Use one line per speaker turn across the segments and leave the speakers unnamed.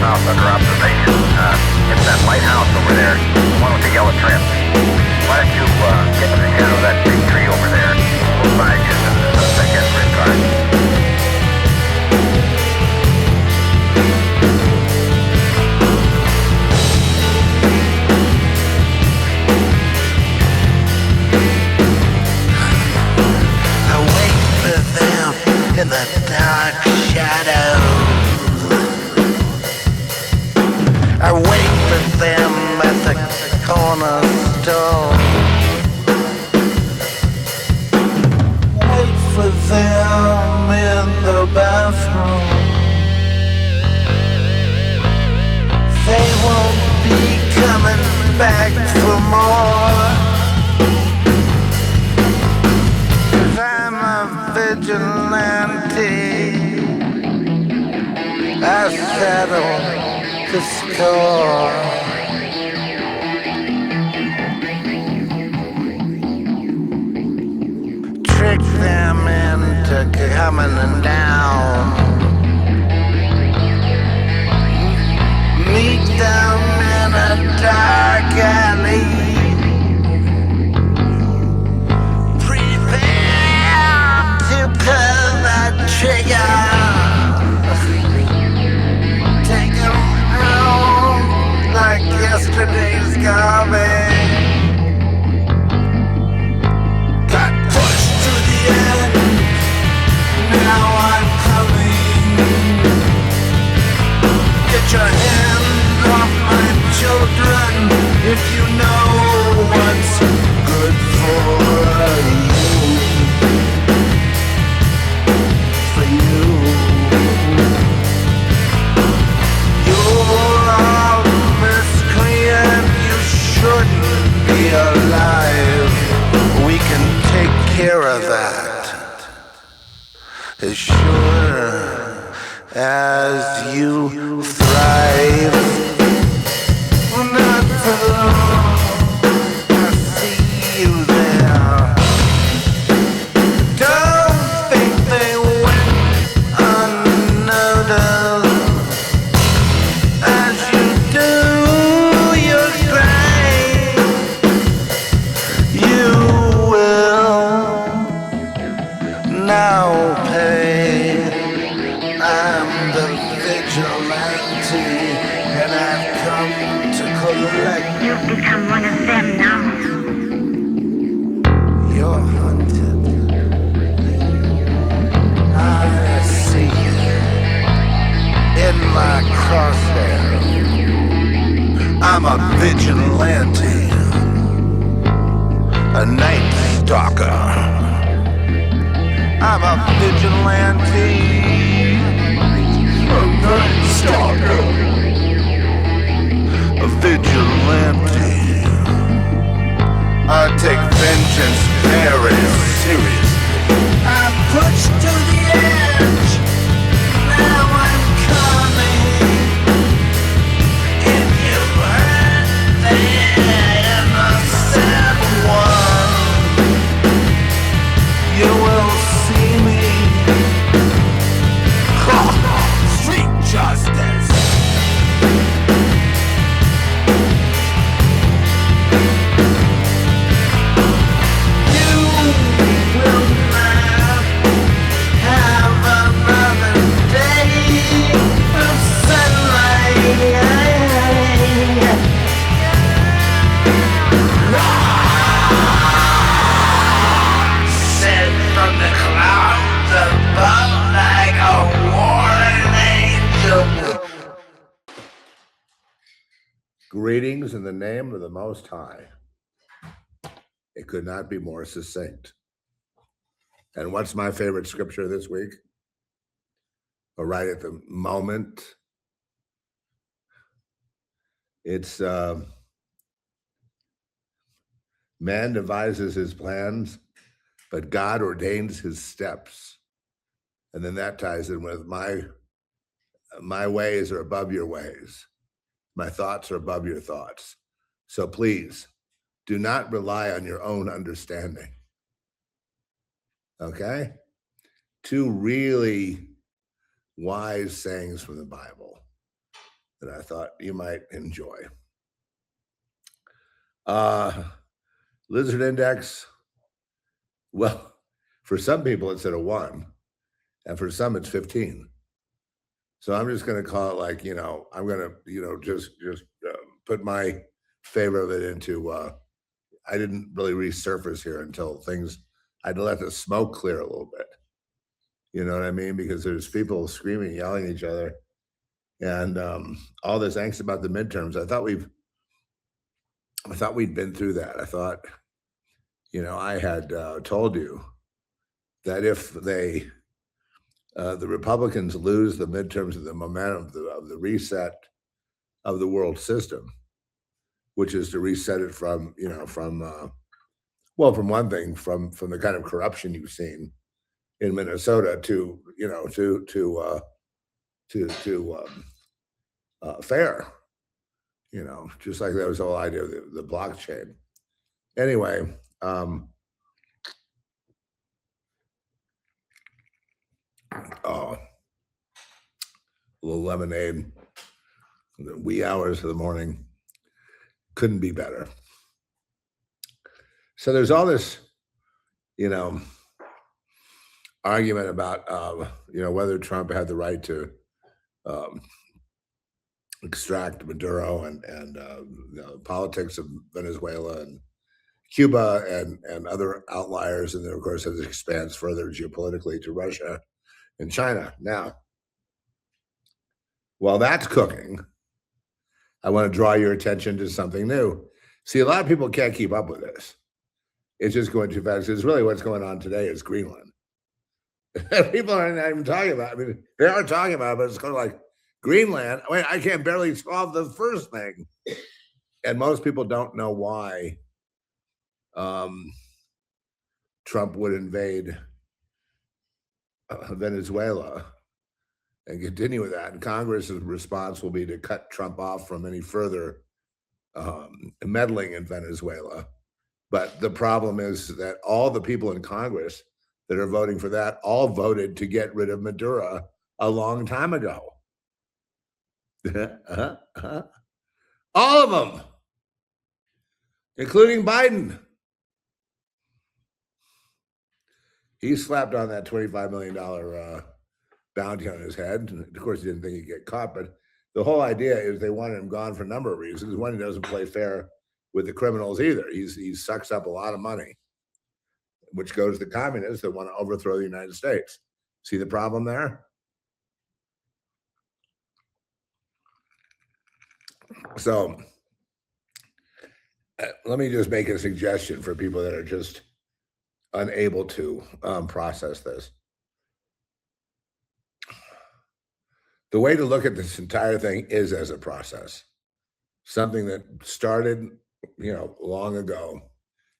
south under observation. It's that lighthouse over there, the one with the yellow trim. Why don't you get to the shadow of that big tree over there? We'll find you as soon as the suspect gets red card.
In the dark shadows, I wait for them at the corner store. Wait for them in the bathroom. They won't be coming back for more. I'm a vigilante. I settle the score. Trick them into coming down. Meet them in a dark alley. Pull the trigger. Take them home like yesterday's garbage. Got pushed to the end. Now I'm coming. Get your hand off my children if you know what's good for you. Shouldn't be alive. We can take care of that. As sure as you thrive. Well, not for long. I see you there. Don't think they went unnoticed. As you do. Now pay. I'm the vigilante, and I've come to collect.
You've become one of them now.
You're hunted. I see you in my crosshair. I'm a vigilante, a night stalker. I'm a vigilante, a night stalker, a vigilante. I take vengeance very seriously. I'm pushed to the edge, now I'm coming. If you hurt the innocent one, you will see me. Street justice. You will not have another day of sunlight. Sent from the clouds above like a warring angel.
Greetings in the name of the Most High. It could not be more succinct. And what's my favorite scripture this week? Or right at the moment? It's man devises his plans, but God ordains his steps. And then that ties in with my ways are above your ways. My thoughts are above your thoughts. So please, do not rely on your own understanding. Okay? Two really wise sayings from the Bible. that I thought you might enjoy. Lizard index, well, for some people it's at a 1, and for some it's 15. So I'm just going to call it like, I'm going to, just put my favor of it into, I didn't really resurface here until I'd let the smoke clear a little bit. You know what I mean? Because there's people screaming, yelling at each other, and all this angst about the midterms. I thought we'd been through that. I thought, I had told you that if the Republicans lose the midterms of the momentum of the reset of the world system, which is to reset it from one thing, from the kind of corruption you've seen in Minnesota to fair, just like that was the whole idea of the blockchain. Anyway, a little lemonade, the wee hours of the morning, couldn't be better. So there's all this, argument about, whether Trump had the right to extract Maduro and the politics of Venezuela and Cuba and other outliers. And then, of course, as it expands further geopolitically to Russia and China. Now, while that's cooking, I want to draw your attention to something new. See, a lot of people can't keep up with this. It's just going too fast. It's really what's going on today is Greenland. People are not even talking about it. I mean, they are talking about it, but it's kind of like Greenland. Wait, I can't barely solve the first thing. And most people don't know why Trump would invade Venezuela and continue with that. And Congress's response will be to cut Trump off from any further meddling in Venezuela. But the problem is that all the people in Congress that are voting for that all voted to get rid of Maduro a long time ago. All of them, including Biden. He slapped on that $25 million bounty on his head. And of course, he didn't think he'd get caught, but the whole idea is they wanted him gone for a number of reasons. One, he doesn't play fair with the criminals either. He sucks up a lot of money, which goes to the communists that want to overthrow the United States. See the problem there? So let me just make a suggestion for people that are just unable to process this. The way to look at this entire thing is as a process, something that started, long ago,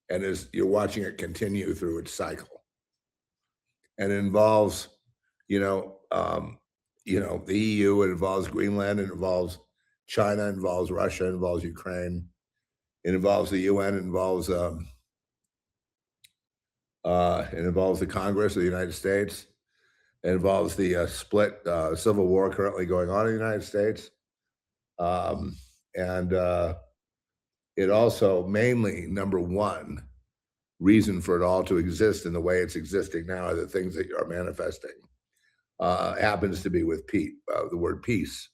and you're watching it continue through its cycle, and it involves, the EU, it involves Greenland, it involves China, it involves Russia, it involves Ukraine, it involves the UN, it involves the Congress of the United States. It involves the split civil war currently going on in the United States. And it also mainly, number one, reason for it all to exist in the way it's existing now are the things that are manifesting. Happens to be with the word peace.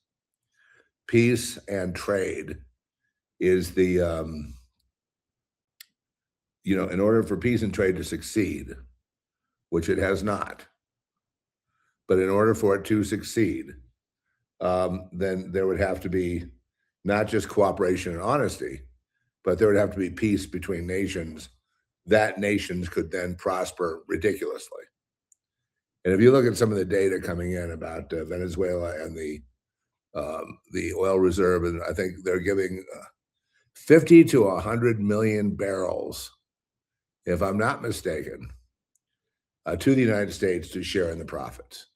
Peace and trade is the, in order for peace and trade to succeed, which it has not, but in order for it to succeed, then there would have to be not just cooperation and honesty, but there would have to be peace between nations, that nations could then prosper ridiculously. And if you look at some of the data coming in about Venezuela and the oil reserve, and I think they're giving 50 to 100 million barrels, if I'm not mistaken, to the United States to share in the profits,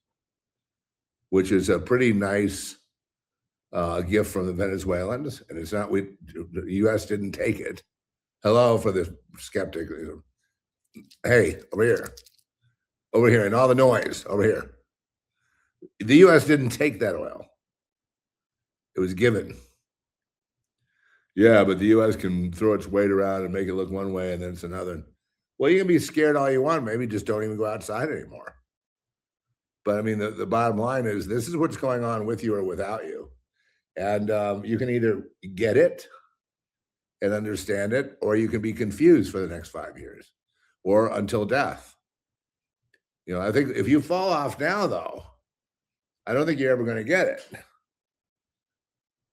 which is a pretty nice gift from the Venezuelans. And it's not, the U.S. didn't take it. Hello for the skeptic. Hey, over here, and all the noise over here. The U.S. didn't take that oil. It was given. Yeah, but the U.S. can throw its weight around and make it look one way and then it's another. Well, you can be scared all you want. Maybe just don't even go outside anymore. But I mean, the bottom line is this is what's going on with you or without you. And you can either get it and understand it, or you can be confused for the next 5 years or until death. You know, I think if you fall off now, though, I don't think you're ever going to get it.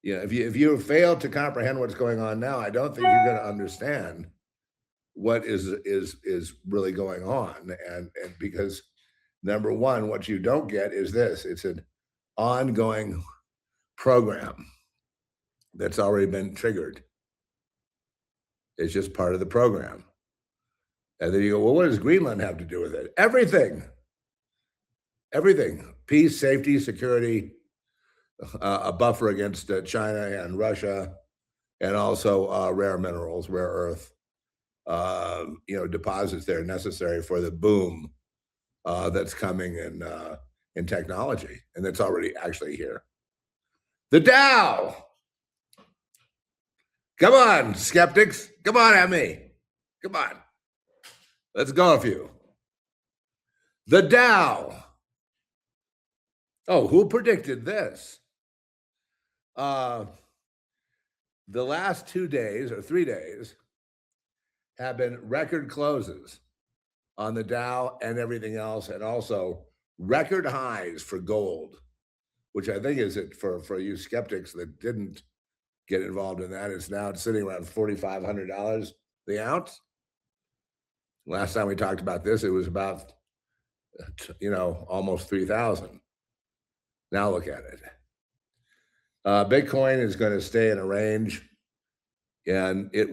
You know, if you fail to comprehend what's going on now, I don't think you're going to understand what is really going on. And because number one, what you don't get is this: it's an ongoing program that's already been triggered. It's just part of the program. And then you go, well, what does Greenland have to do with it? Everything. Everything. Peace, safety, security, a buffer against China and Russia, and also rare minerals, rare earth, you know, deposits there necessary for the boom that's coming in technology, and that's already actually here. The Dow. Come on, skeptics. Come on at me. Come on. Let's go a few. The Dow. Oh, who predicted this? The last 2 days or 3 days have been record closes on the Dow and everything else, and also record highs for gold, which I think is it for you skeptics that didn't get involved in that. It's now sitting around $4,500 the ounce. Last time we talked about this, it was about, you know, almost 3,000. Now look at it. Bitcoin is going to stay in a range, and it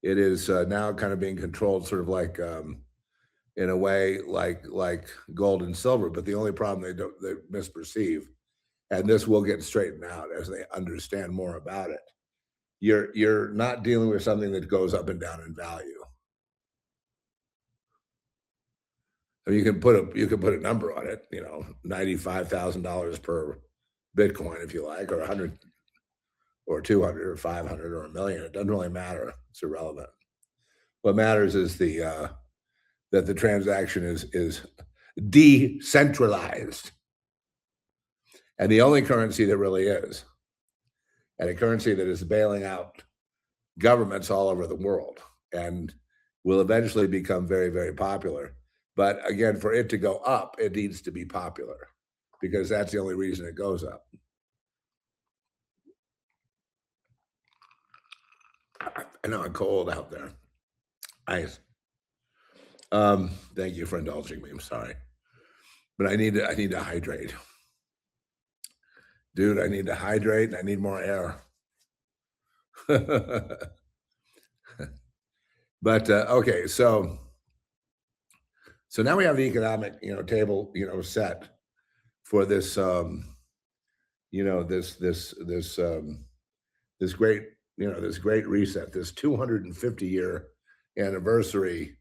is now kind of being controlled sort of like, in a way, like gold and silver. But the only problem they misperceive, and this will get straightened out as they understand more about it. You're not dealing with something that goes up and down in value. I mean, you can put a number on it, you know, $95,000 per Bitcoin if you like, or 100, or 200, or 500, or $1 million. It doesn't really matter. It's irrelevant. What matters is that the transaction is decentralized, and the only currency that really is, and a currency that is bailing out governments all over the world, and will eventually become very, very popular. But again, for it to go up, it needs to be popular, because that's the only reason it goes up. I know I'm cold out there. Ice. Thank you for indulging me. I'm sorry, but I need to hydrate, dude. I need to hydrate, and I need more air. But okay, so now we have the economic, you know, table, you know, set for this, you know, this great, you know, this great reset, this 250-year anniversary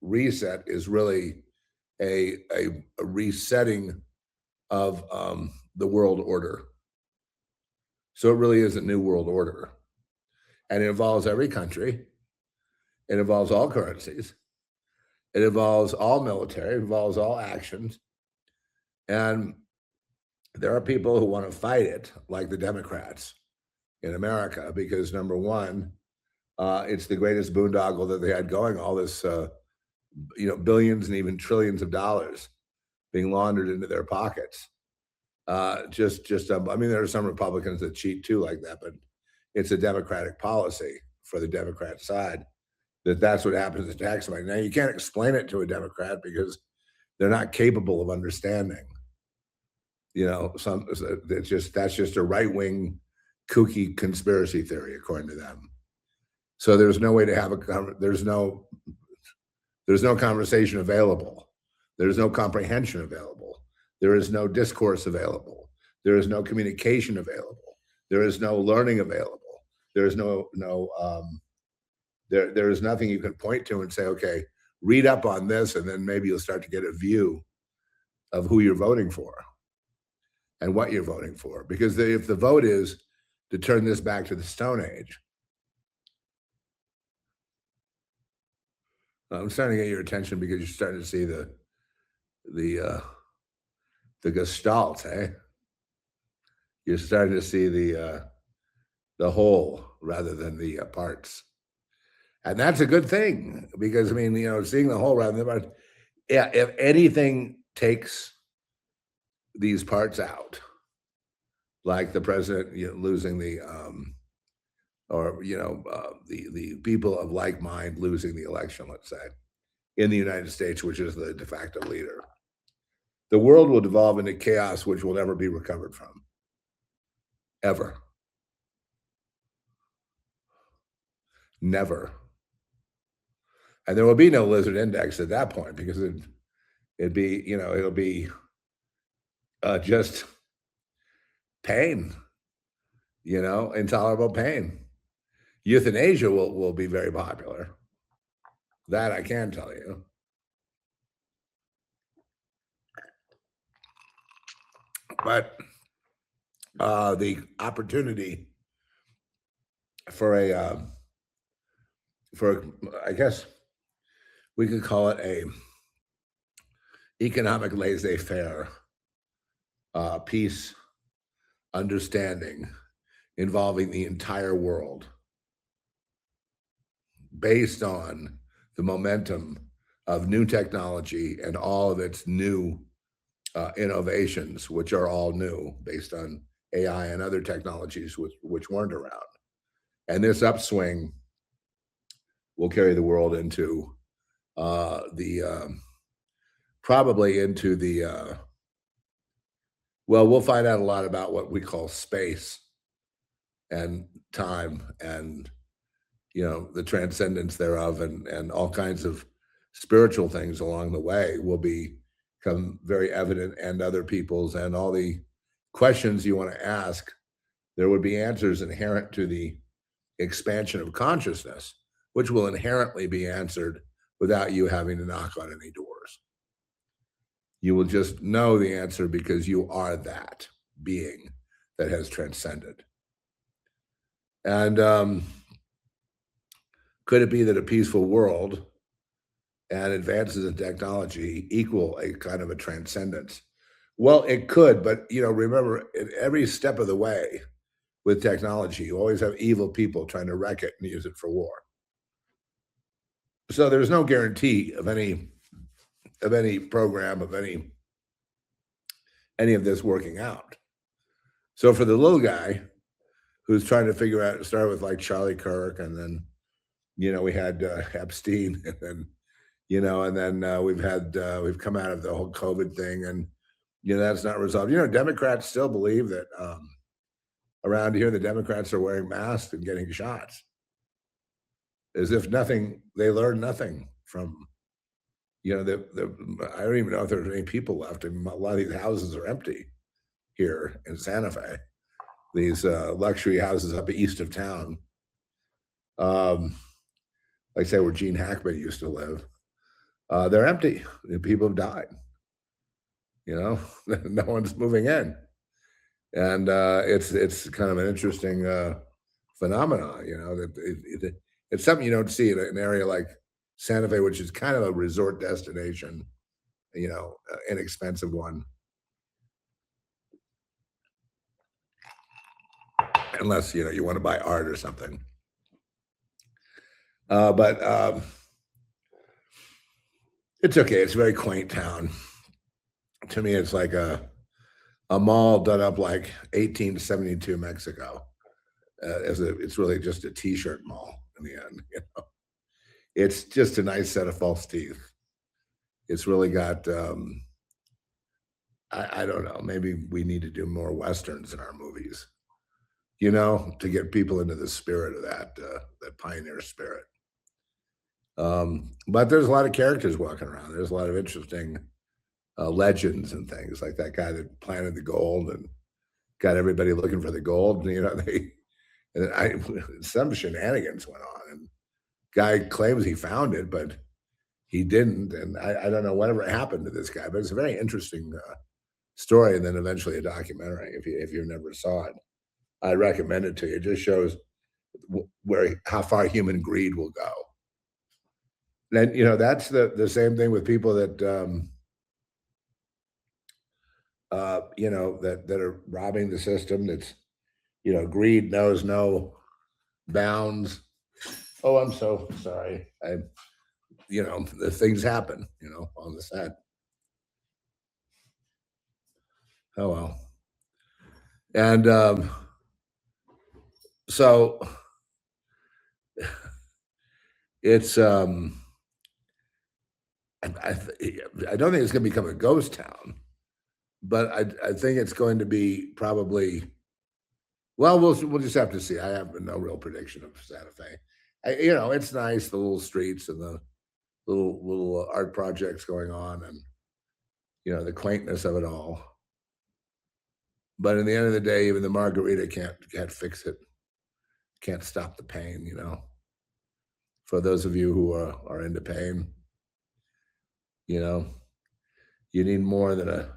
reset is really a resetting of the world order. So it really is a new world order, and it involves every country. It involves all currencies. It involves all military. It involves all actions. And there are people who want to fight it, like the Democrats in America, because number one, it's the greatest boondoggle that they had going. All this, you know, billions and even trillions of dollars being laundered into their pockets. I mean, there are some Republicans that cheat too, like that, but it's a Democratic policy for the Democrat side that's what happens to tax money. Now, you can't explain it to a Democrat because they're not capable of understanding. You know, that's just a right-wing kooky conspiracy theory, according to them. So there's no way to have there's no conversation available. There's no comprehension available. There is no discourse available. There is no communication available. There is no learning available. There is there is nothing you can point to and say, okay, read up on this, and then maybe you'll start to get a view of who you're voting for. and what you're voting for. Because if the vote is to turn this back to the Stone Age, I'm starting to get your attention because you're starting to see the gestalt, eh? You're starting to see the whole rather than the parts, and that's a good thing because I mean, seeing the whole rather than the parts. Yeah, if anything takes these parts out, like the president losing the the people of like mind losing the election, let's say, in the United States, which is the de facto leader, the world will devolve into chaos, which will never be recovered from, ever, never. And there will be no lizard index at that point because it'd be, it'll be just pain, intolerable pain. Euthanasia will be very popular. That I can tell you. But the opportunity for I guess we could call it a economic laissez-faire, peace, understanding involving the entire world based on the momentum of new technology and all of its new innovations, which are all new based on AI and other technologies which weren't around. And this upswing will carry the world into probably into the well, we'll find out a lot about what we call space and time and the transcendence thereof and all kinds of spiritual things along the way will become very evident, and other people's, and all the questions you want to ask, there would be answers inherent to the expansion of consciousness, which will inherently be answered without you having to knock on any doors. You will just know the answer because you are that being that has transcended. And could it be that a peaceful world and advances in technology equal a kind of a transcendence? Well, it could, but remember, at every step of the way with technology, you always have evil people trying to wreck it and use it for war. So there's no guarantee of any program, of any of this working out. So for the little guy who's trying to figure out, start with like Charlie Kirk, and then we had Epstein, and then we've come out of the whole COVID thing, and that's not resolved. Democrats still believe that around here the Democrats are wearing masks and getting shots, as if they learned nothing from I don't even know if there's any people left. I mean, a lot of these houses are empty here in Santa Fe. These luxury houses up east of town, like say where Gene Hackman used to live, they're empty. People have died. No one's moving in, and it's kind of an interesting phenomenon. That it's something you don't see in an area like Santa Fe, which is kind of a resort destination, inexpensive one, unless you want to buy art or something. But it's okay. It's a very quaint town. To me, it's like a mall done up like 1872 Mexico. It's really just a T-shirt mall in the end. It's just a nice set of false teeth. It's really got, I don't know, maybe we need to do more Westerns in our movies, to get people into the spirit of that pioneer spirit. But there's a lot of characters walking around. There's a lot of interesting legends and things, like that guy that planted the gold and got everybody looking for the gold. Some shenanigans went on, and guy claims he found it, but he didn't. And I don't know whatever happened to this guy, but it's a very interesting story and then eventually a documentary. If you never saw it, I recommend it to you. It just shows how far human greed will go. And that's the same thing with people that that are robbing the system. That's greed knows no bounds. Oh, I'm so sorry. The things happen, on the set. Oh well. And so it's I don't think it's going to become a ghost town, but I think it's going to be probably. Well, we'll just have to see. I have no real prediction of Santa Fe. It's nice, the little streets and the little art projects going on, and the quaintness of it all. But in the end of the day, even the margarita can't fix it. Can't stop the pain. For those of you who are into pain, you need more than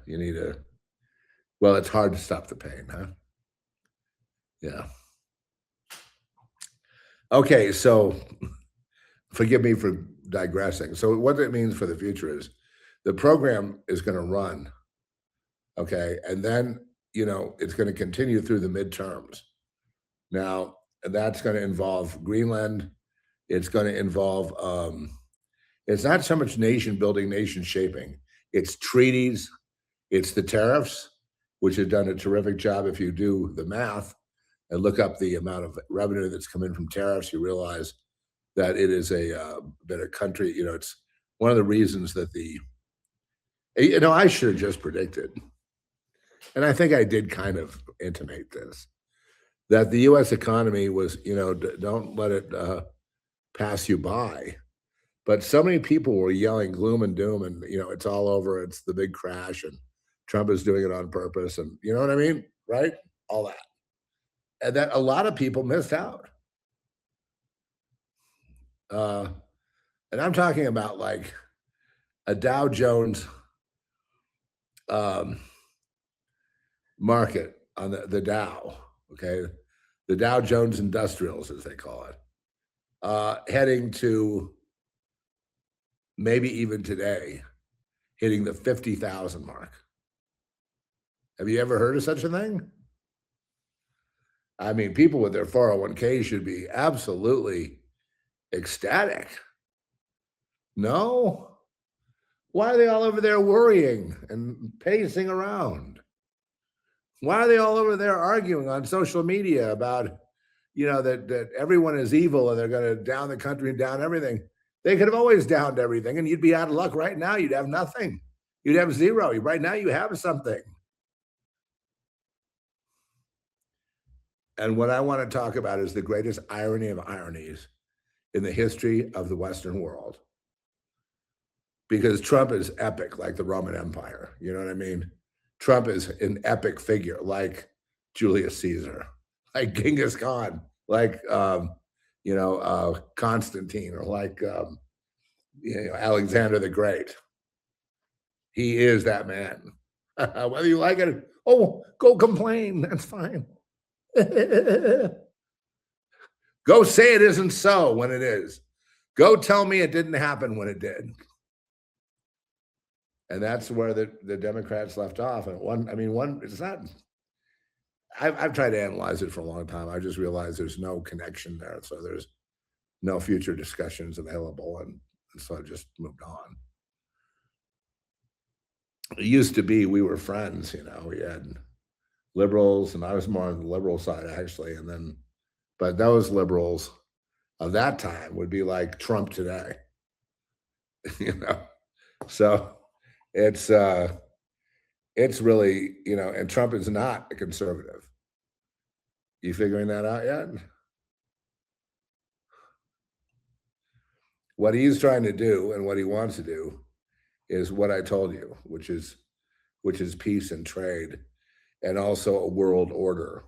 well, it's hard to stop the pain, huh? Yeah. Okay, so forgive me for digressing. So what it means for the future is the program is going to run, okay, and then it's going to continue through the midterms. Now that's going to involve Greenland. It's going to involve it's not so much nation building, nation shaping. It's treaties. It's the tariffs, which have done a terrific job. If you do the math and look up the amount of revenue that's come in from tariffs, you realize that it is a better country. It's one of the reasons that I should have just predicted, and I think I did kind of intimate this, that the U.S. economy was, don't let it pass you by. But so many people were yelling gloom and doom, and it's all over. It's the big crash, and Trump is doing it on purpose, and you know what I mean, right? All that. And that a lot of people missed out. And I'm talking about like a Dow Jones market on the Dow, okay? The Dow Jones Industrials, as they call it, heading to maybe even today, hitting the 50,000 mark. Have you ever heard of such a thing? I mean, people with their 401k should be absolutely ecstatic. No? Why are they all over there worrying and pacing around? Why are they all over there arguing on social media about, that everyone is evil and they're going to down the country and down everything? They could have always downed everything and you'd be out of luck right now. You'd have nothing. You'd have zero. Right now you have something. And what I want to talk about is the greatest irony of ironies in the history of the Western world. Because Trump is epic, like the Roman Empire. You know what I mean? Trump is an epic figure, like Julius Caesar, like Genghis Khan, like Constantine, or like Alexander the Great. He is that man. Whether you like it, go complain. That's fine. Go say it isn't so when it is. Go tell me it didn't happen when it did. And that's where the Democrats left off. And it's not. I've tried to analyze it for a long time. I just realized there's no connection there. So there's no future discussions available. And so I just moved on. It used to be we were friends, we had liberals, and I was more on the liberal side, actually. But those liberals of that time would be like Trump today, So it's really, and Trump is not a conservative. You figuring that out yet? What he's trying to do and what he wants to do is what I told you, which is peace and trade, and also a world order.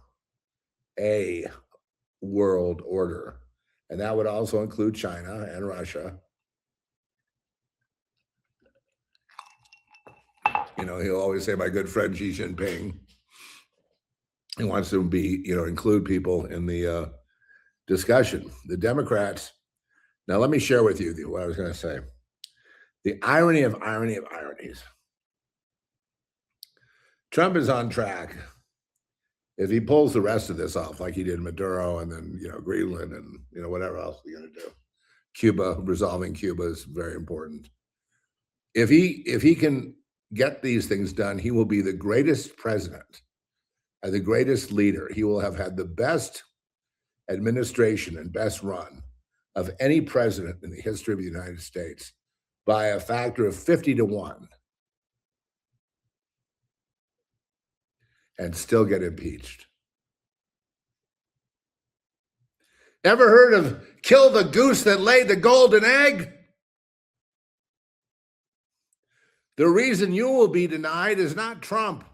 A world order. And that would also include China and Russia. he'll always say, my good friend Xi Jinping. He wants to be, include people in the discussion. The Democrats. Now, let me share with you what I was going to say. The irony of ironies. Trump is on track. If he pulls the rest of this off, like he did Maduro and then, Greenland and, whatever else he's going to do. Cuba, resolving Cuba is very important. If he can get these things done, he will be the greatest president and the greatest leader. He will have had the best administration and best run of any president in the history of the United States by a factor of 50 to 1 and still get impeached. Ever heard of kill the goose that laid the golden egg? The reason you will be denied is not Trump.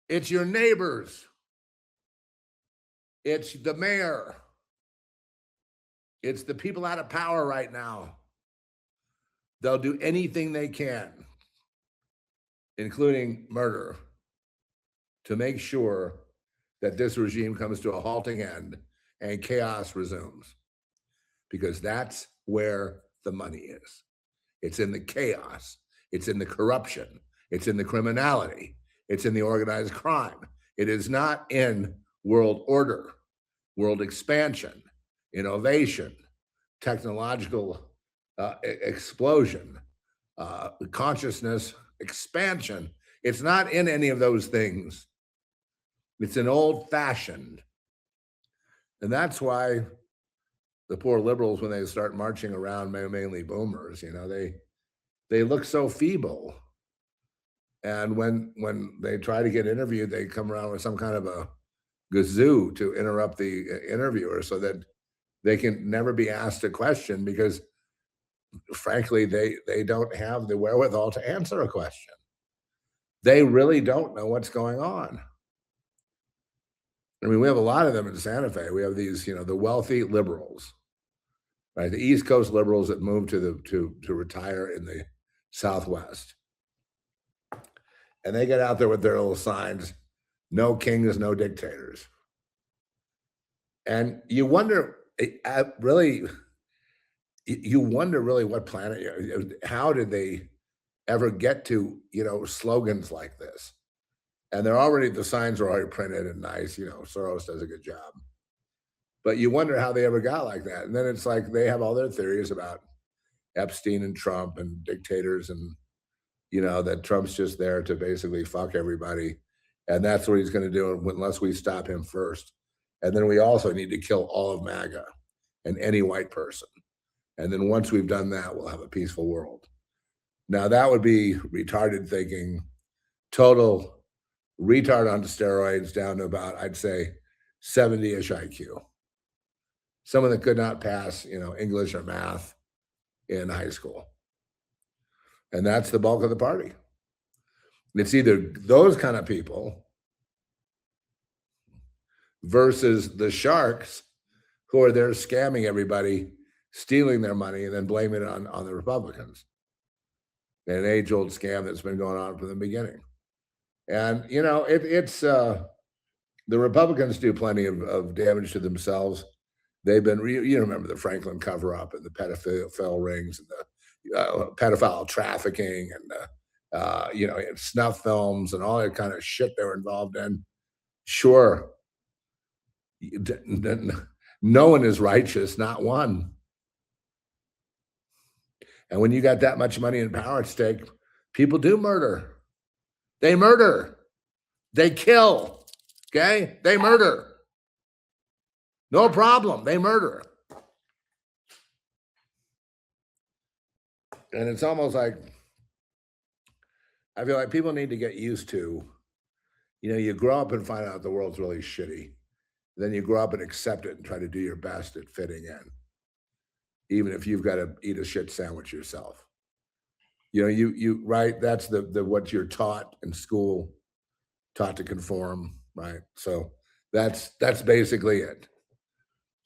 It's your neighbors. It's the mayor. It's the people out of power right now. They'll do anything they can, including murder, to make sure that this regime comes to a halting end and chaos resumes. Because that's where the money is. It's in the chaos. It's in the corruption. It's in the criminality. It's in the organized crime. It is not in world order, world expansion, innovation, technological explosion, consciousness expansion. It's not in any of those things. It's an old-fashioned. And that's why the poor liberals, when they start marching around, mainly boomers, they look so feeble. And when they try to get interviewed, they come around with some kind of a gazoo to interrupt the interviewer so that they can never be asked a question because, frankly, they don't have the wherewithal to answer a question. They really don't know what's going on. I mean, we have a lot of them in Santa Fe. We have these, the wealthy liberals, right? The East Coast liberals that moved to retire in the Southwest. And they get out there with their little signs, no kings, no dictators. And you wonder really what planet, how did they ever get to, slogans like this? And the signs are already printed and nice, Soros does a good job. But you wonder how they ever got like that. And then it's like they have all their theories about Epstein and Trump and dictators and, that Trump's just there to basically fuck everybody. And that's what he's going to do unless we stop him first. And then we also need to kill all of MAGA and any white person. And then once we've done that, we'll have a peaceful world. Now, that would be retarded thinking, total retard on steroids down to about, I'd say, 70-ish IQ. Someone that could not pass, English or math in high school. And that's the bulk of the party. It's either those kind of people versus the sharks who are there scamming everybody, stealing their money, and then blaming it on the Republicans. An age-old scam that's been going on from the beginning. And, it's the Republicans do plenty of damage to themselves. They've been, remember the Franklin cover-up and the pedophile rings and the pedophile trafficking and snuff films and all that kind of shit they were involved in. Sure, no one is righteous, not one. And when you got that much money and power at stake, people do murder. They murder. They kill. Okay? They murder. No problem. They murder. And it's almost like, I feel like people need to get used to, you grow up and find out the world's really shitty. Then you grow up and accept it and try to do your best at fitting in, even if you've got to eat a shit sandwich yourself. Right? That's the what you're taught in school, taught to conform, right? So that's basically it.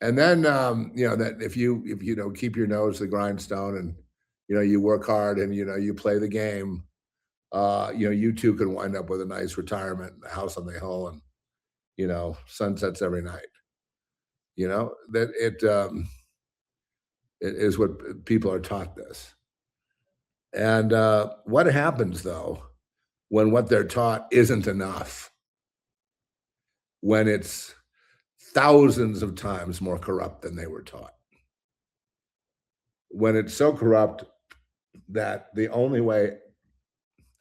And then that if you keep your nose to the grindstone and you work hard and you play the game, you too can wind up with a nice retirement, a house on the hill, and sunsets every night. That it is what people are taught this. And what happens though when what they're taught isn't enough? When it's thousands of times more corrupt than they were taught? When it's so corrupt that the only way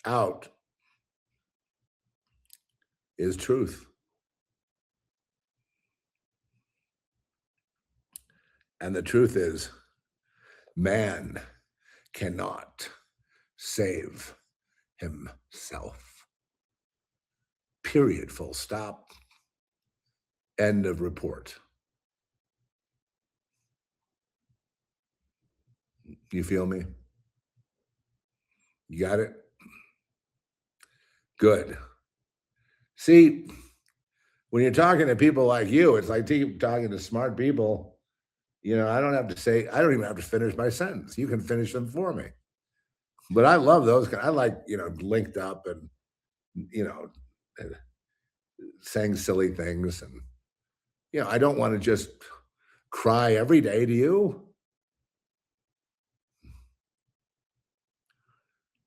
out is truth. And the truth is, man cannot save himself. Period. Full stop. End of report. You feel me? You got it? Good. See, when you're talking to people like you, it's like talking to smart people. I don't even have to finish my sentence. You can finish them for me. But I love those guys. I like, linked up and, saying silly things. And, I don't want to just cry every day, do you?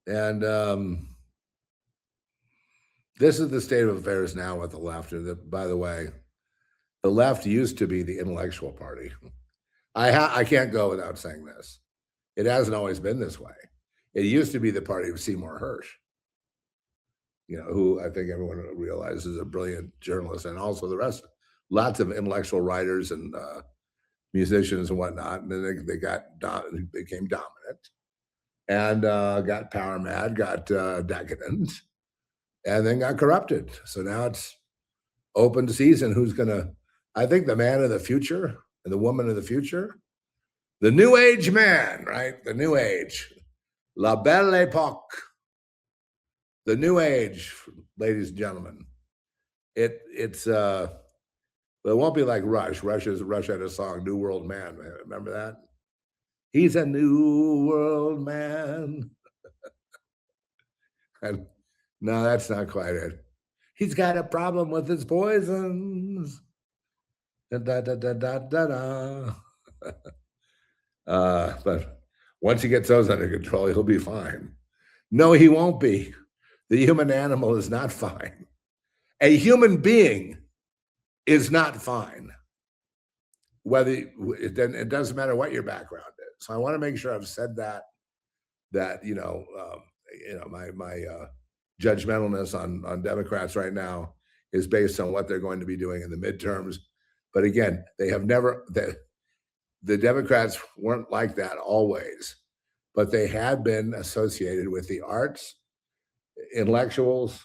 And this is the state of affairs now with the left. By the way, the left used to be the intellectual party. I can't go without saying this. It hasn't always been this way. It used to be the party of Seymour Hersh, who I think everyone realizes is a brilliant journalist, and also the rest, lots of intellectual writers and musicians and whatnot. And then they became dominant and got power mad, got decadent, and then got corrupted. So now it's open season. Who's I think the man of the future and the woman of the future, the new age man, right? The new age, la belle époque, the new age, ladies and gentlemen. It won't be like Rush. Rush had a song, New World Man. Remember that? He's a new world man. And no, that's not quite it. He's got a problem with his poisons. Da, da, da, da, da, da. But once he gets those under control, he'll be fine. No, he won't be. The human animal is not fine. A human being is not fine. It doesn't matter what your background is. So I want to make sure I've said that my judgmentalness on Democrats right now is based on what they're going to be doing in the midterms. But again, they have never, the Democrats weren't like that always, but they had been associated with the arts, intellectuals,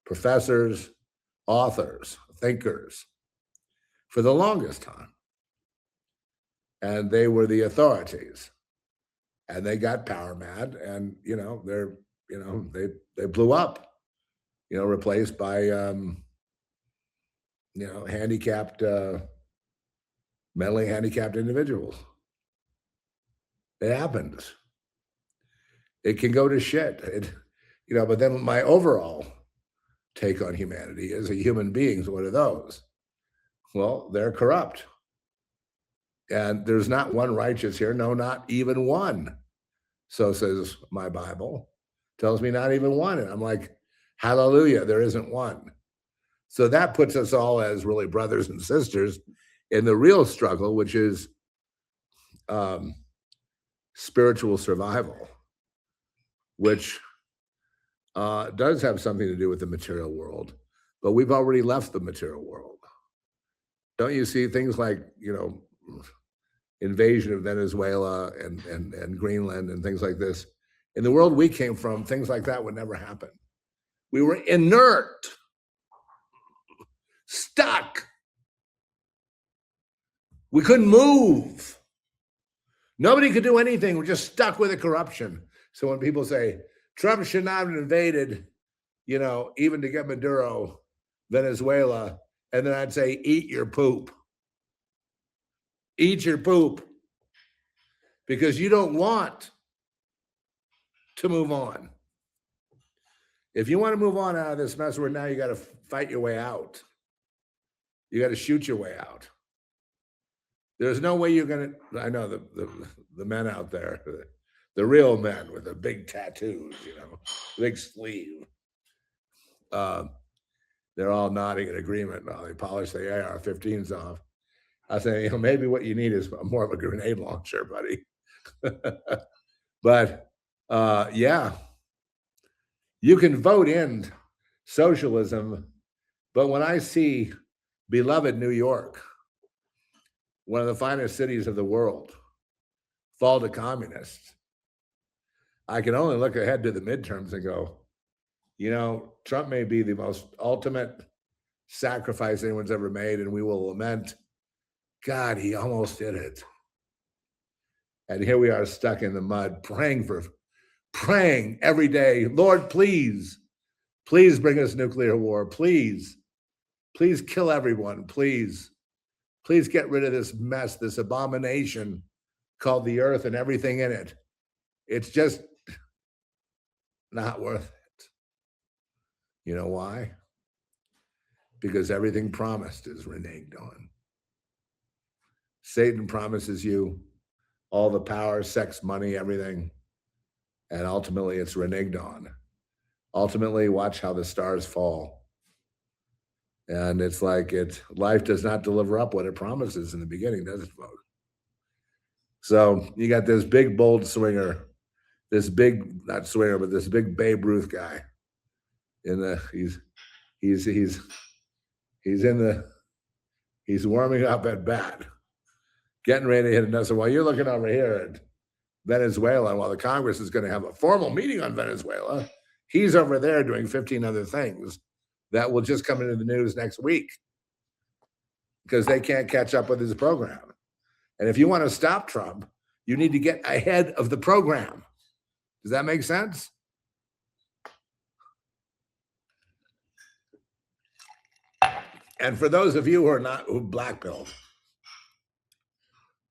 professors, authors, thinkers for the longest time. And they were the authorities, and they got power mad, and they blew up, replaced by handicapped, mentally handicapped individuals. It happens. It can go to shit. But then my overall take on humanity is human beings. What are those? Well, they're corrupt. And there's not one righteous here. No, not even one. So says my Bible. Tells me not even one. And I'm like, hallelujah, there isn't one. So that puts us all as really brothers and sisters in the real struggle, which is spiritual survival, which does have something to do with the material world. But we've already left the material world. Don't you see things like, invasion of Venezuela and Greenland and things like this? In the world we came from, things like that would never happen. We were inert, stuck. We couldn't move. Nobody could do anything. We're just stuck with the corruption. So when people say Trump should not have invaded, even to get Maduro, Venezuela, and then I'd say, eat your poop. Eat your poop. Because you don't want to move on. If you want to move on out of this mess, where now you got to fight your way out. You got to shoot your way out. There's no way you're going to, I know the men out there, the real men with the big tattoos, big sleeve. They're all nodding in agreement while they polish the AR-15s off. I say, maybe what you need is more of a grenade launcher, buddy. But yeah, you can vote in socialism. But when I see beloved New York, one of the finest cities of the world, fall to communists, I can only look ahead to the midterms and go, Trump may be the most ultimate sacrifice anyone's ever made, and we will lament, God, he almost did it. And here we are stuck in the mud, praying every day, Lord, please bring us nuclear war. Please kill everyone. Please get rid of this mess, this abomination called the earth and everything in it. It's just not worth it. You know why? Because everything promised is reneged on. Satan promises you all the power, sex, money, everything. And ultimately it's reneged on. Ultimately, watch how the stars fall. And it's like life does not deliver up what it promises in the beginning, does it, folks? So you got this big, bold swinger, this big, not swinger, but this big Babe Ruth guy. He's warming up at bat, getting ready to hit another. While you're looking over here at Venezuela, while the Congress is going to have a formal meeting on Venezuela, he's over there doing 15 other things that will just come into the news next week because they can't catch up with his program. And if you want to stop Trump, you need to get ahead of the program. Does that make sense? And for those of you who black pilled,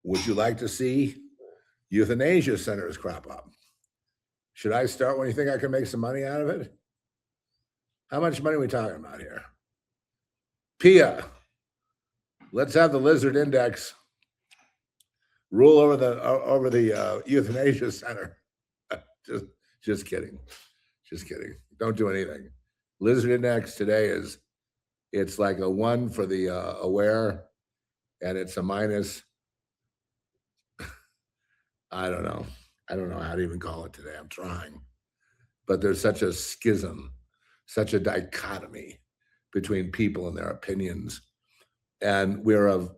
would you like to see euthanasia centers crop up? Should I start when you think I can make some money out of it? How much money are we talking about here? PIA. Let's have the lizard index rule over the euthanasia center. Just kidding. Don't do anything. Lizard index today it's like a 1 for the aware, and it's a minus. I don't know how to even call it today. I'm trying. But there's such a schism, such a dichotomy between people and their opinions. And we're of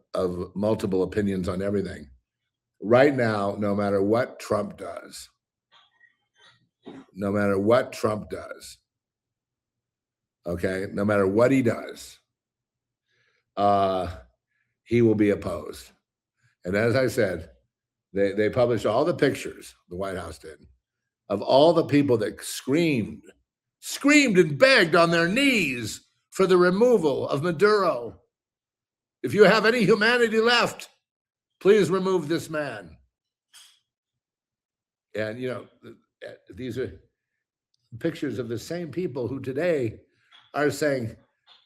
multiple opinions on everything. Right now, no matter what Trump does, okay, no matter what he does, he will be opposed. And as I said, they published all the pictures, the White House did, of all the people that screamed and begged on their knees for the removal of Maduro. If you have any humanity left, please remove this man. And, these are pictures of the same people who today are saying,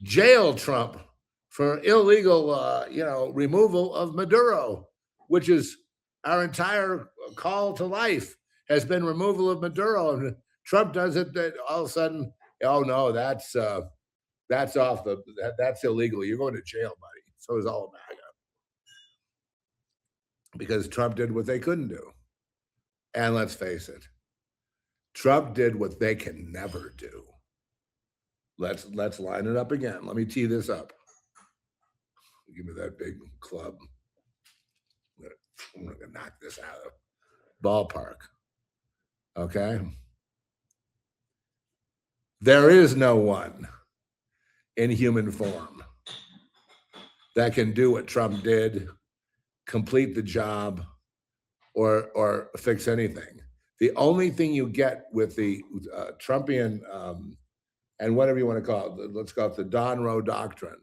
jail Trump for illegal, removal of Maduro, which is our entire call to life has been removal of Maduro. And Trump does it, that all of a sudden, oh no, that's illegal. You're going to jail, buddy. So is all MAGA. Because Trump did what they couldn't do. And let's face it, Trump did what they can never do. Let's line it up again. Let me tee this up. Give me that big club. I'm going to knock this out of the ballpark. Okay? There is no one in human form that can do what Trump did, complete the job, or fix anything. The only thing you get with the Trumpian, and whatever you want to call it, let's call it the Don Roe doctrine,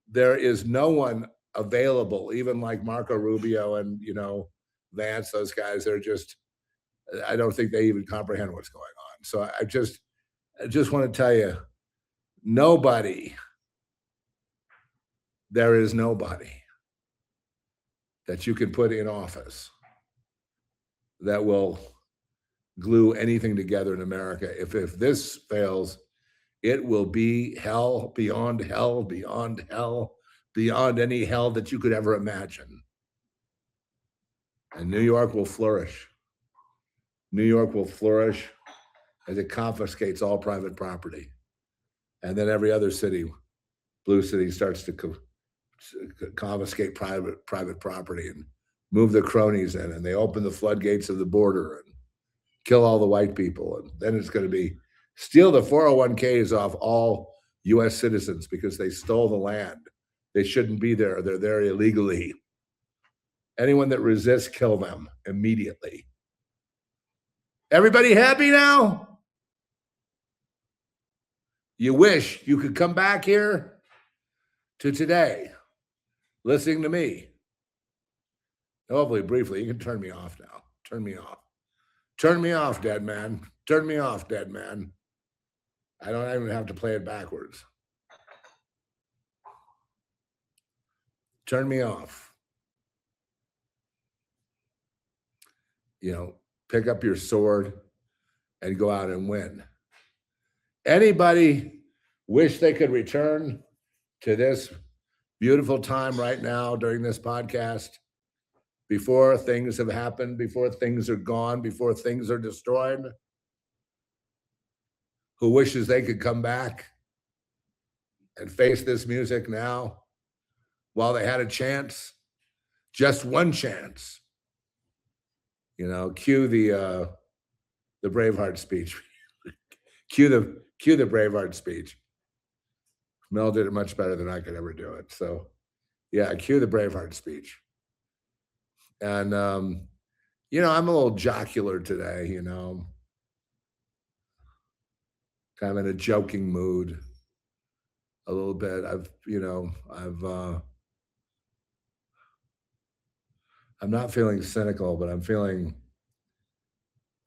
there is no one available, even like Marco Rubio and, Vance, those guys, they're just, I don't think they even comprehend what's going on. So I just want to tell you, there is nobody that you can put in office that will glue anything together in America. If this fails, it will be hell beyond hell, beyond hell, beyond any hell that you could ever imagine. And New York will flourish. New York will flourish as it confiscates all private property. And then every other city, blue city, starts to confiscate private property and move the cronies in, and they open the floodgates of the border and kill all the white people. And then it's going to be steal the 401ks off all U.S. citizens because they stole the land. They shouldn't be there. They're there illegally. Anyone that resists, kill them immediately. Everybody happy now? You wish you could come back here to today, listening to me. Hopefully, briefly, you can turn me off now. Turn me off. Turn me off, dead man. Turn me off, dead man. I don't even have to play it backwards. Turn me off. You know, pick up your sword and go out and win. Anybody wish they could return to this beautiful time right now during this podcast, before things have happened, before things are gone, before things are destroyed? Who wishes they could come back and face this music now while they had a chance? Just one chance. You know, cue the Braveheart speech. cue the Braveheart speech. Mel did it much better than I could ever do it. So, yeah, cue the Braveheart speech. And, you know, I'm a little jocular today, you know, kind of in a joking mood a little bit. I'm not feeling cynical, but I'm feeling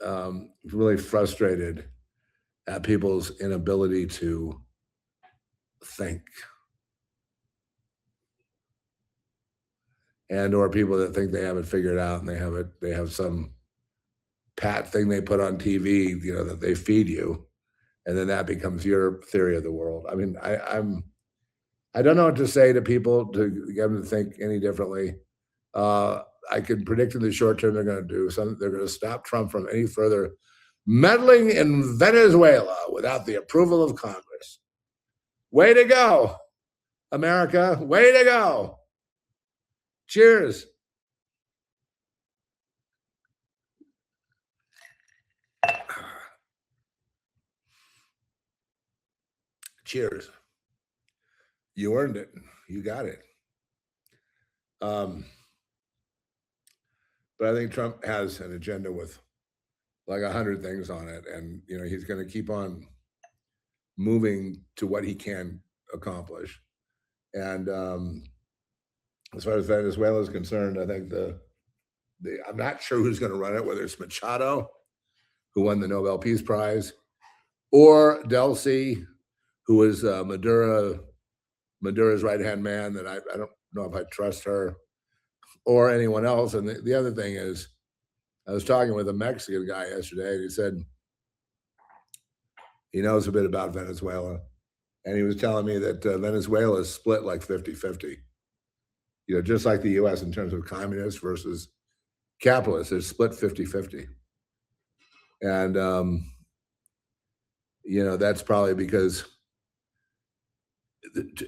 really frustrated at people's inability to think, and or people that think they have it figured out and they have some pat thing they put on TV, you know, that they feed you, and then that becomes your theory of the world. I mean, I don't know what to say to people to get them to think any differently. I can predict in the short term they're going to do something. They're going to stop Trump from any further meddling in Venezuela without the approval of Congress. Way to go, America. Way to go. Cheers. Cheers. You earned it. You got it. But I think Trump has an agenda with like 100 things on it. And, you know, he's going to keep on moving to what he can accomplish. And as far as Venezuela is concerned, I think I'm not sure who's going to run it, whether it's Machado, who won the Nobel Peace Prize, or Delcy, who is Madura's right-hand man, that I don't know if I trust her, or anyone else. And the other thing is, I was talking with a Mexican guy yesterday, and he said he knows a bit about Venezuela. And he was telling me that Venezuela is split like 50-50. You know, just like the U.S. in terms of communist versus capitalist, it's split 50-50. And, you know, that's probably because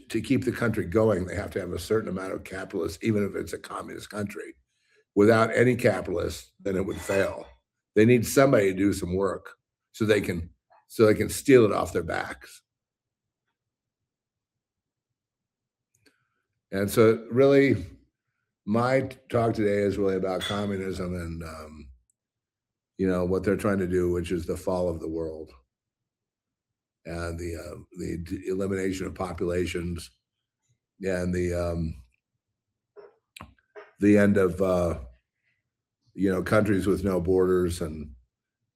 to keep the country going, they have to have a certain amount of capitalists, even if it's a communist country. Without any capitalists, then it would fail. They need somebody to do some work so they can steal it off their backs. And so really, my talk today is really about communism and, you know, what they're trying to do, which is the fall of the world and the elimination of populations and the end of, you know, countries with no borders, and,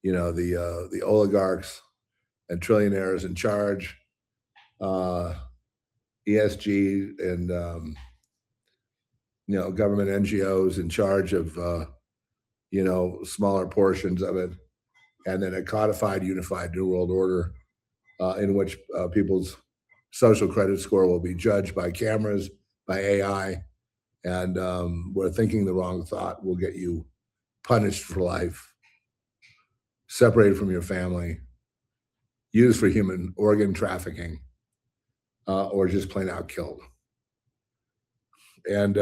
you know, the oligarchs and trillionaires in charge, ESG and government NGOs in charge of smaller portions of it, and then a codified, unified New World Order in which people's social credit score will be judged by cameras, by AI, and where thinking the wrong thought will get you punished for life, separated from your family, used for human organ trafficking, or just plain out killed. And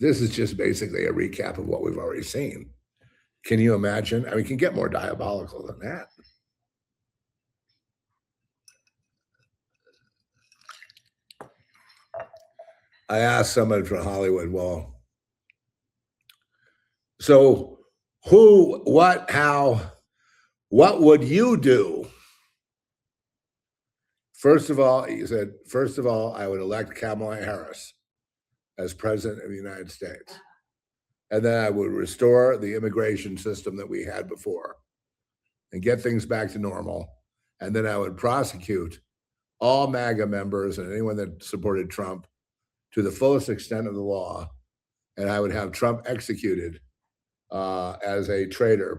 this is just basically a recap of what we've already seen. Can you imagine? I mean, it can get more diabolical than that. I asked someone from Hollywood, well, so who, what, how, what would you do? First of all, he said, first of all, I would elect Kamala Harris as president of the United States. And then I would restore the immigration system that we had before and get things back to normal. And then I would prosecute all MAGA members and anyone that supported Trump to the fullest extent of the law. And I would have Trump executed as a traitor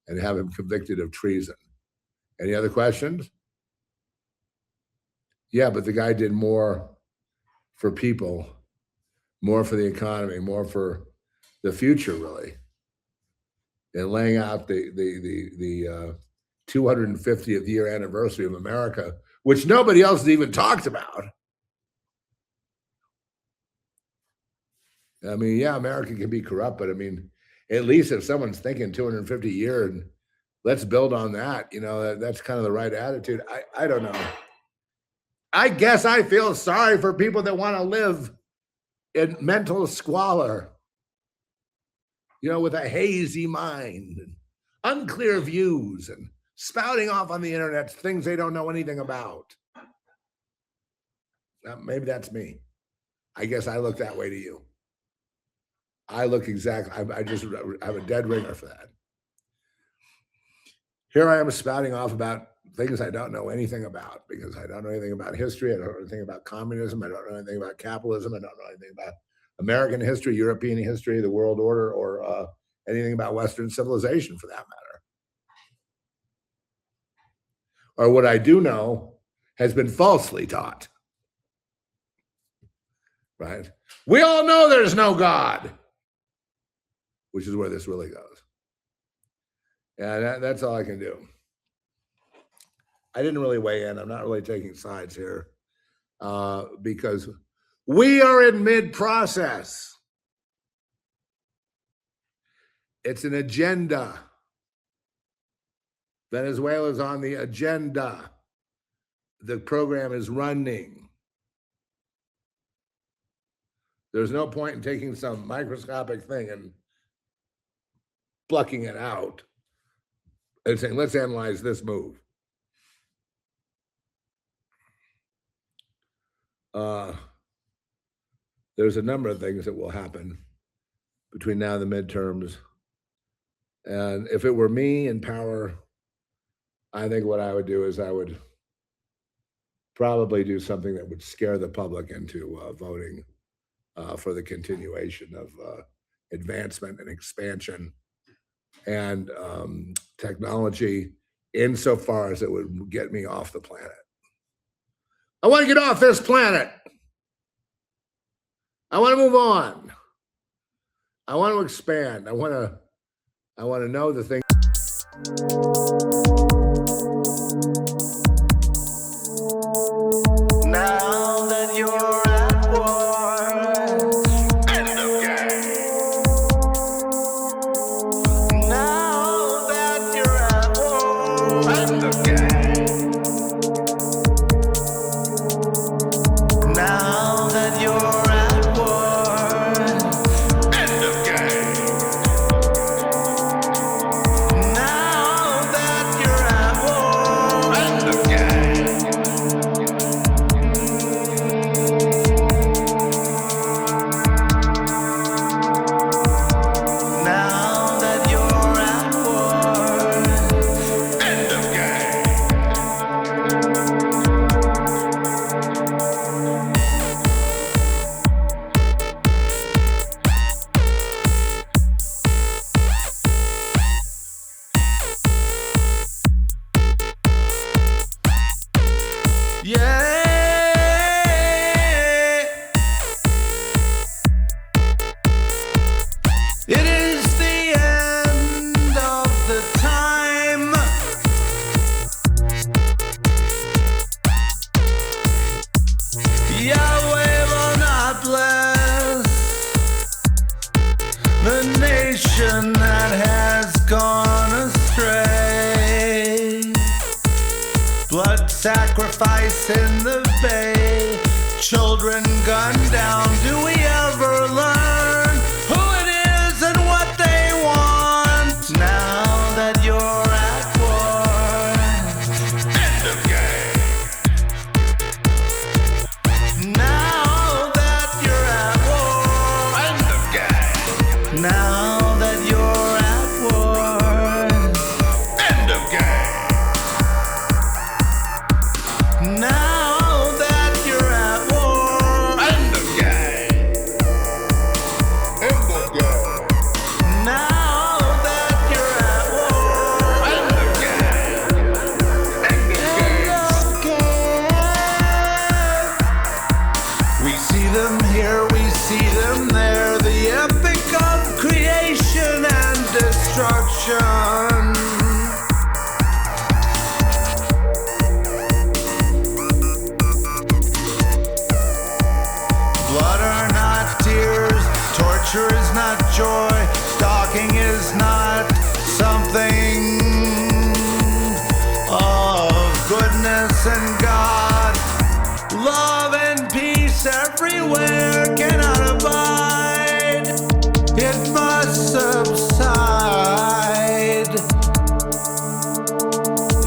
and have him convicted of treason. Any other questions? Yeah, but the guy did more for people, more for the economy, more for the future, really, and laying out the 250th year anniversary of America, which nobody else has even talked about. I mean, yeah, America can be corrupt, but I mean, at least if someone's thinking 250 years, and let's build on that, that's kind of the right attitude. I don't know. I guess I feel sorry for people that want to live in mental squalor, with a hazy mind and unclear views and spouting off on the internet things they don't know anything about. Now, maybe that's me. I guess I look that way to you. I look exactly, I have a dead ringer for that. Here I am spouting off about things I don't know anything about, because I don't know anything about history. I don't know anything about communism. I don't know anything about capitalism. I don't know anything about American history, European history, the world order, or anything about Western civilization for that matter. Or what I do know has been falsely taught, right? We all know there's no God, which is where this really goes. And that's all I can do. I didn't really weigh in. I'm not really taking sides here because we are in mid-process. It's an agenda. Venezuela's on the agenda. The program is running. There's no point in taking some microscopic thing and plucking it out and saying, let's analyze this move. There's a number of things that will happen between now and the midterms. And if it were me in power, I think what I would do is I would probably do something that would scare the public into voting for the continuation of advancement and expansion and technology insofar as it would get me off the planet. I want to get off this planet. I want to move on. I want to expand. I want to know the things.
Now that you're at war, end of game. Now that you're at war, end of game. Now that you're at war, end of game. Now sacrifice in the bay, children gunned down. Do we ever learn who it is and what they want? Now that you're at war,
End of game.
now that you're at war,
End of game.
now that you're at war,
End of game.
now that you're at war,
End of game. End of game.
now that you're at war,
End of game. End of game.
we see them here, we see them there, the epic of creation and destruction. Blood are not tears, torture is not joy, stalking is not something of goodness and God. Love and peace everywhere cannot abide, it must subside.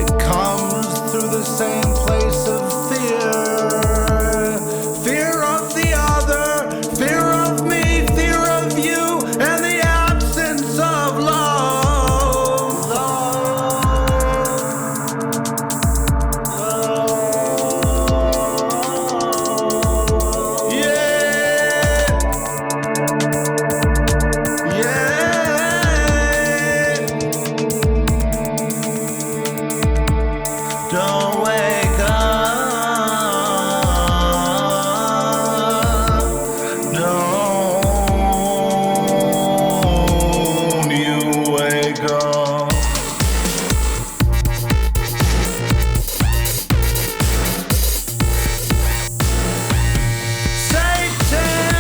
It comes through the same place of fear. Fear of the other, fear of me, fear of you, and the absence of love. Yeah. Yeah. Don't wake up. Don't you wake up.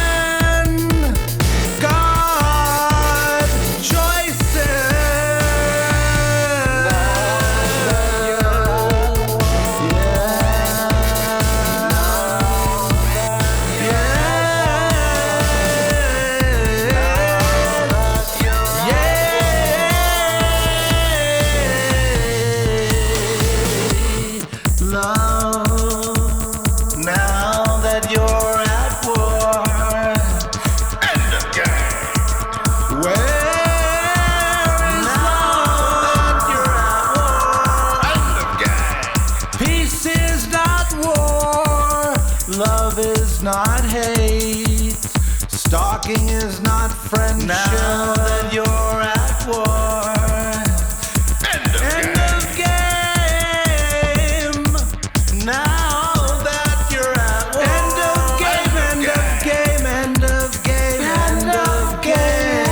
Satan, God, love, now that you're at war,
End of game.
where is love that you're at war?
End of game.
Peace is not war, love is not hate, stalking is not friendship. Now that you're at war,
End of
end
game.
of game. Now that you're at war, end of game, end of game, end of game, end of game,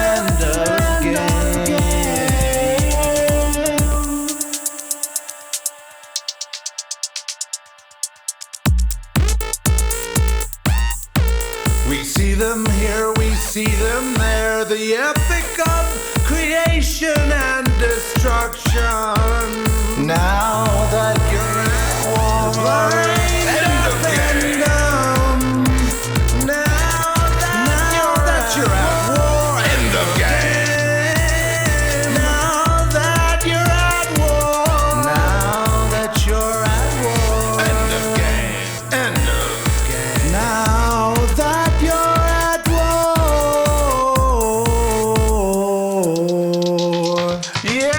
end of game. We see them here, we see them there, the epic of creation and destruction. Now that you're at war,
End of game.
now that you're at war,
End of game.
now that you're at war, now that you're at war,
End of game. End of game.
now that you're at war. Yeah.